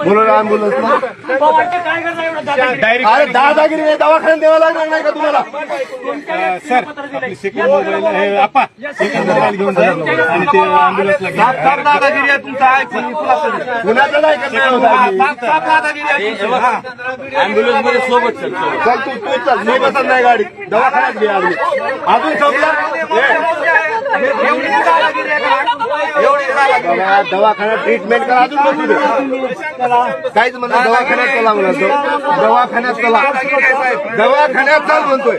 बोलो ॲम्ब्युलन्स अरे दादागिरी नाही, दवाखान्यात द्यावा लागणार नाही का तुम्हाला? सर आपा घेऊन जा आणि ते ॲम्ब्युलन्सला घ्या. दादागिरी आहे तुमचा. कुणाचं नाही ॲम्ब्युलन्स मध्ये सोबत चल तू चल, मी बसत नाही गाडी, दवाखान्यात घे आधी. अजून संपला दवाखान्यात ट्रीटमेंट करा, अजून बसू दे. काहीच म्हणा, दवाखान्यात चला म्हणतो, दवाखान्यात चला, दवाखान्यात चाल म्हणतोय.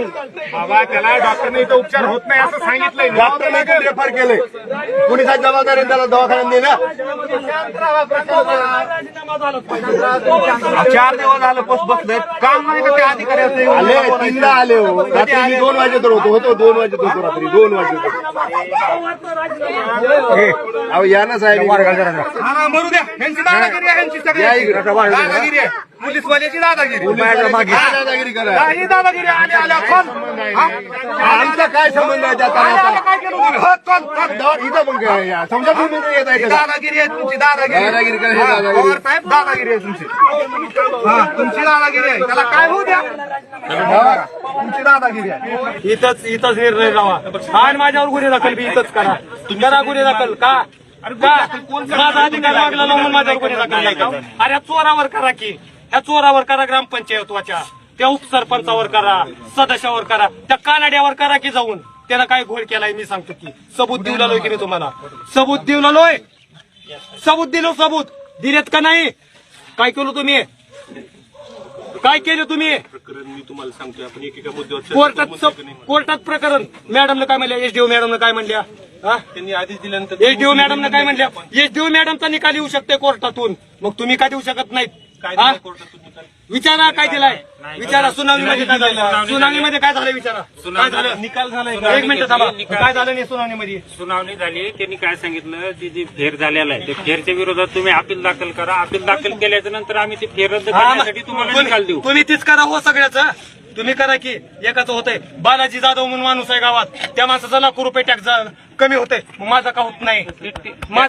बाबा त्याला डॉक्टरने इथं उपचार होत नाही असं सांगितलंय. डॉक्टरने काही रेफर केले, पोलिसाची जबाबदारी त्याला दवाखान्यात नेलं. 4 दिवस झालं बसलोय, काम नाही का ते अधिकारी आले, 3दा आले हो. रात्री 2 वाजेतर होतो 2 वाजेत होतो, रात्री 2 वाजेत. अहो या ना साहेब, मरू द्या. यांची दादागिरी आहे, यांची सगळी दादागिरी आहे. पोलीसवाल्याची दादागिरी, दादागिरी करा. काही दादागिरी आले आल्या कोण आमचा काय संबंध आहे त्याचा? काय केलं तुम्ही? इथं मग समजा तुम्ही येत आहे का? दादागिरी आहे तुमची, दादागिरी दादागिरी करा, हे दादागिरी. पवार साहेब दादागिरी आहे तुमची. तुमची दादागिरी आहे, त्याला काय होऊ द्या. तुमची दादागिरी आहे. इथंच निर्णय लावा आणि माझ्यावर गुन्हे दाखल बी इथंच करा. करा गुन्हे दाखल का? माझा अधिकार लागला म्हणून माझ्यावर गुन्हे दाखल नाही का? अरे चोरावर करा की, ह्या चोरावर करा, ग्रामपंचायतच्या त्या उपसरपंचावर करा, सदस्यावर करा, त्या कानाड्यावर करा की जाऊन. त्याला काय घोळ केलाय मी सांगतो की. सबूत देऊ लागलोय की मी तुम्हाला, सबूत देऊ लागलोय, सबूत दिलो, सबूत दिलेत का नाही? काय केलं तुम्ही? काय केलं तुम्ही? मी तुम्हाला सांगतोय, आपण एकेका मुद्द्यावर कोर्टात प्रकरण. मॅडमनं काय म्हणल्या? एसडीओ मॅडमनं काय म्हणल्या? त्यांनी आधीच दिल्यानंतर एसडीओ मॅडमनं काय म्हणल्या? एसडीओ मॅडमचा निकाल येऊ शकते कोर्टातून, मग तुम्ही का देऊ शकत नाहीत? काय कोर्टातून निकाल विचारा काय दिलाय, विचारा. सुनावणीमध्ये काय झालं? सुनावणीमध्ये काय झालं विचारा. काय झालं? निकाल झालाय. एक मिनिट थांबा, काय झालं नाही सुनावणीमध्ये? सुनावणी झाली, त्यांनी काय सांगितलं, ती जी फेर झालेला आहे त्या फेरच्या विरोधात तुम्ही अपील दाखल करा. अपील दाखल केल्याच्या नंतर आम्ही ती फेर रद्द करण्यासाठी तुम्हाला निकाल देऊ. तुम्ही तीच करा हो सगळ्याच. तुम्ही करा की. एकाच होतंय, बालाजी जाधव म्हणून माणूस आहे गावात, त्या माणसाचा ₹1,00,000 टॅक्स कमी होतंय, माझा का होत नाही?